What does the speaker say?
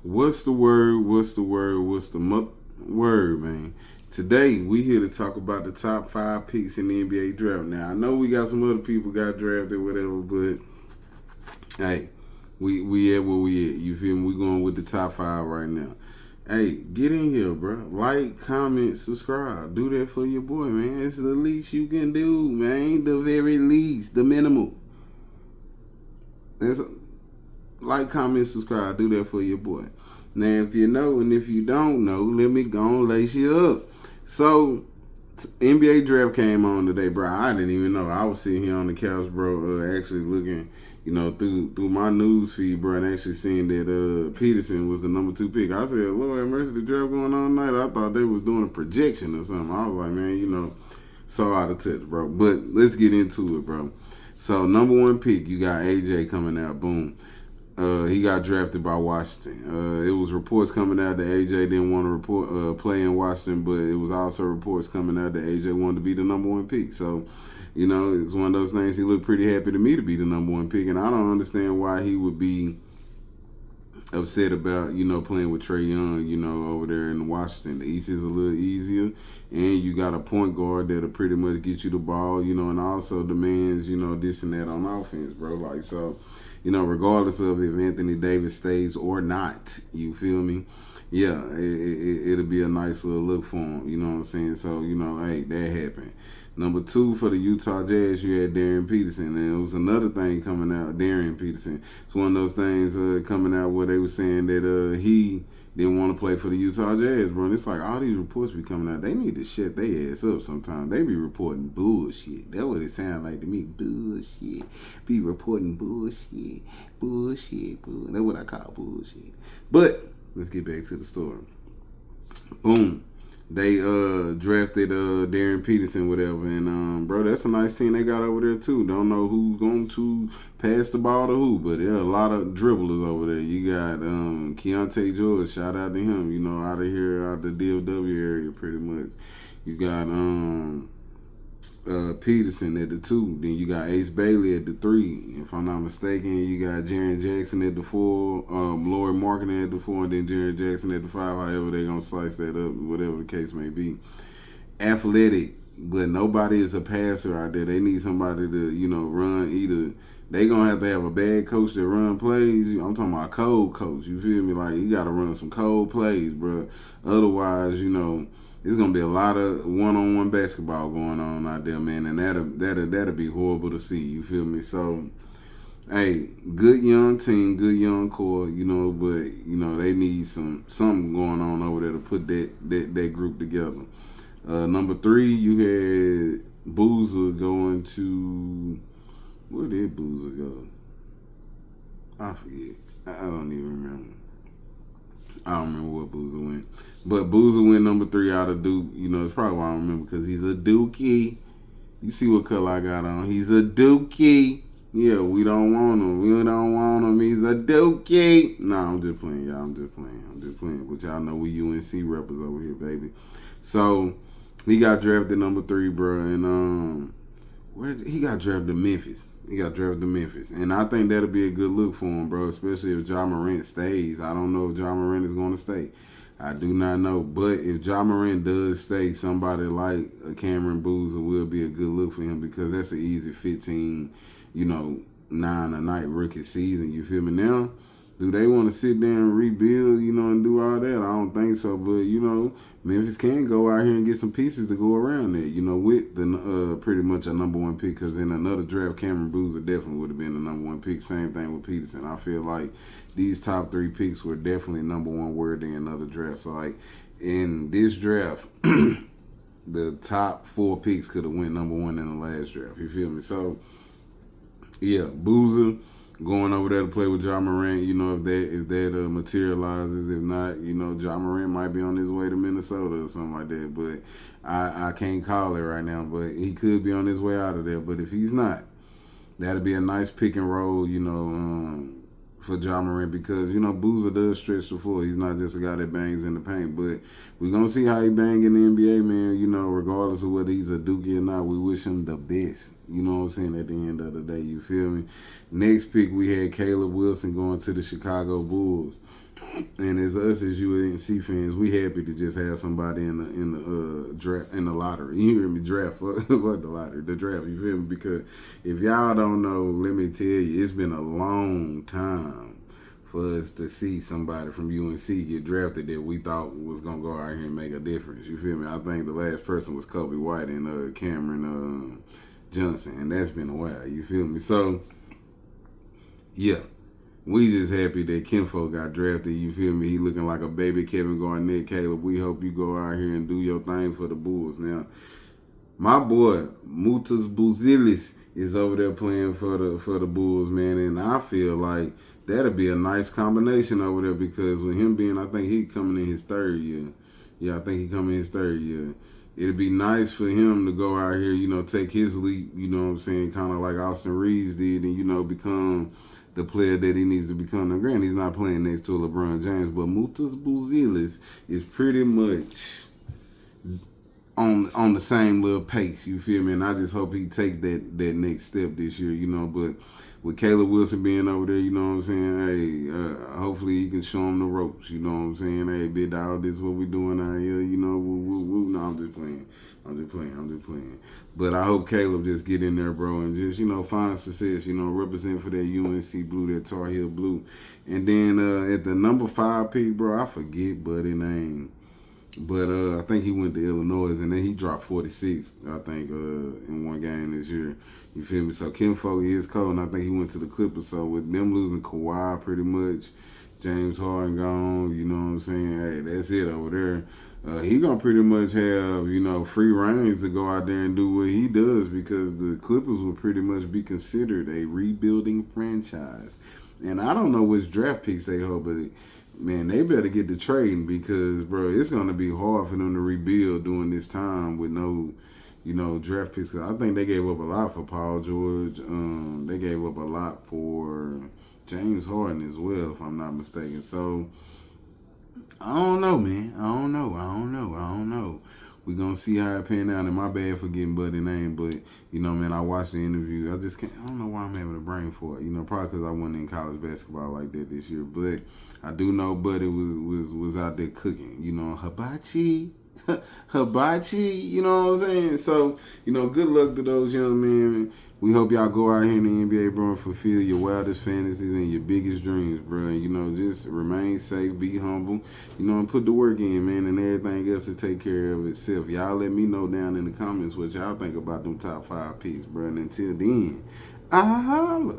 What's the word? What's the word? What's the word, man? Today we here to talk about the top five picks in the NBA draft. Now I know we got some other people got drafted, whatever, but hey, we at where we at. You feel me? We going with the top five right now. Hey, get in here, bro. Like, comment, subscribe. Do that for your boy, man. It's the least you can do, man. The very least, the minimal. That's like, comment, subscribe. Do that for your boy. Now, if you know and if you don't know, let me go and lace you up. So, NBA draft came on today, bro. I didn't even know. I was sitting here on the couch, bro, actually looking, through my news feed, bro, and actually seeing that Peterson was the number two pick. I said, Lord have mercy, the draft going on tonight. I thought they was doing a projection or something. I was like, man, so out of touch, bro. But let's get into it, bro. So, number one pick, you got AJ coming out. Boom. He got drafted by Washington. It was reports coming out that AJ didn't want to play in Washington, but it was also reports coming out that AJ wanted to be the number one pick. So, it's one of those things. He looked pretty happy to me to be the number one pick, and I don't understand why he would be upset about playing with Trae Young over there in Washington. The East is a little easier, and you got a point guard that'll pretty much get you the ball, and also demands this and that on offense, bro. Like, so, regardless of if Anthony Davis stays or not, you feel me? Yeah, it'll be a nice little look for him. You know what I'm saying? So, hey, that happened. Number two for the Utah Jazz, you had Darian Peterson, and it was another thing coming out. Darian Peterson, it's one of those things coming out where they were saying that he didn't want to play for the Utah Jazz, bro. And it's like all these reports be coming out. They need to shut their ass up sometimes. They be reporting bullshit. That's what it sounds like to me. Bullshit. Be reporting bullshit. Bullshit. That's what I call bullshit. But let's get back to the story. Boom. They drafted Darren Peterson, whatever, and bro, that's a nice team they got over there too. Don't know who's going to pass the ball to who, but there are a lot of dribblers over there. You got Keontae George, shout out to him, out of here, out the DFW area, pretty much. You got Peterson at the two. Then you got Ace Bailey at the three. If I'm not mistaken, you got Jaren Jackson at the four, Laurie Marketing at the four, and then Jaren Jackson at the five. However they gonna slice that up, whatever the case may be. Athletic, but nobody is a passer out there. They need somebody to run. Either they gonna have to have a bad coach that run plays. I'm talking about a cold coach. You feel me? Like you gotta run some cold plays, bro. Otherwise, it's gonna be a lot of one-on-one basketball going on out there, man, and that'll be horrible to see. You feel me? So, hey, good young team, good young core, but they need something going on over there to put that group together. Number three, you had Boozer going to where did Boozer go? I forget. I don't even remember. I don't remember what Boozer went. But Boozer went number three out of Duke. It's probably why I don't remember because he's a Dookie. You see what color I got on. He's a Dookie. Yeah, we don't want him. We don't want him. He's a Dookie. Nah, I'm just playing, y'all. I'm just playing. But y'all know we UNC rappers over here, baby. So, he got drafted number three, bro. And he got drafted to Memphis. And I think that'll be a good look for him, bro, especially if Ja Morant stays. I don't know if Ja Morant is going to stay. I do not know. But if Ja Morant does stay, somebody like Cameron Boozer will be a good look for him because that's an easy 15, 9-a-night rookie season. You feel me? Now, do they want to sit there and rebuild, and do all that? I don't think so. But, Memphis can go out here and get some pieces to go around there, with the pretty much a number one pick. Because in another draft, Cameron Boozer definitely would have been the number one pick. Same thing with Peterson. I feel like these top three picks were definitely number one worthy in another draft. So, like, in this draft, the top four picks could have went number one in the last draft. You feel me? So, yeah, Boozer going over there to play with Ja Morant, if that materializes. If not, Ja Morant might be on his way to Minnesota or something like that. But I can't call it right now. But he could be on his way out of there. But if he's not, that'll be a nice pick and roll, for Ja Morant because, Boozer does stretch the floor. He's not just a guy that bangs in the paint. But we're going to see how he bang in the NBA, man. Regardless of whether he's a Dookie or not, we wish him the best. You know what I'm saying? At the end of the day, you feel me? Next pick, we had Caleb Wilson going to the Chicago Bulls. And as us as UNC fans, we happy to just have somebody in the draft, in the lottery. You hear me? Draft what the lottery, the draft. You feel me? Because if y'all don't know, let me tell you, it's been a long time for us to see somebody from UNC get drafted that we thought was gonna go out here and make a difference. You feel me? I think the last person was Kobe White and Cameron Johnson, and that's been a while. You feel me? So yeah. We just happy that Kinfolk got drafted. You feel me? He looking like a baby Kevin Garnett. Caleb, we hope you go out here and do your thing for the Bulls. Now, my boy Mutas Buzilis is over there playing for the Bulls, man, and I feel like that'll be a nice combination over there because with him being, I think he coming in his third year. Yeah, I think he coming in his third year. It'd be nice for him to go out here, take his leap, you know what I'm saying, kind of like Austin Reeves did, and, become the player that he needs to become. Now, granted, he's not playing next to LeBron James, but Mutas Buzilis is pretty much on the same little pace. You feel me? And I just hope he take that next step this year. But with Caleb Wilson being over there, you know what I'm saying? Hey, hopefully he can show him the ropes. You know what I'm saying? Hey, big dog, this is what we doing out here. Woo. No, I'm just playing. I'm just playing. But I hope Caleb just get in there, bro, and just, find success, represent for that UNC blue, that Tar Heel blue. And then at the number 5 pick, bro, I forget buddy name. But I think he went to Illinois, and then he dropped 46, I think, in one game this year. You feel me? So Kim Folk is cold, and I think he went to the Clippers. So with them losing Kawhi pretty much, James Harden gone, you know what I'm saying? Hey, that's it over there. He gonna pretty much have, free reigns to go out there and do what he does because the Clippers will pretty much be considered a rebuilding franchise. And I don't know which draft picks they hold, but man, they better get to trading because, bro, it's gonna be hard for them to rebuild during this time with no, draft picks. Cause I think they gave up a lot for Paul George. They gave up a lot for James Harden as well, if I'm not mistaken. So I don't know, man. I don't know. We gonna see how it pan out. And my bad for getting Buddy name, but man, I watched the interview. I just can't. I don't know why I'm having a brain for it. Probably because I wasn't in college basketball like that this year. But I do know Buddy was out there cooking. Hibachi. Hibachi, you know what I'm saying? So, good luck to those young men. We hope y'all go out here in the NBA, bro, and fulfill your wildest fantasies and your biggest dreams, bro. And, just remain safe, be humble, and put the work in, man, and everything else to take care of itself. Y'all let me know down in the comments what y'all think about them top 5 picks, bro. And until then, I holla.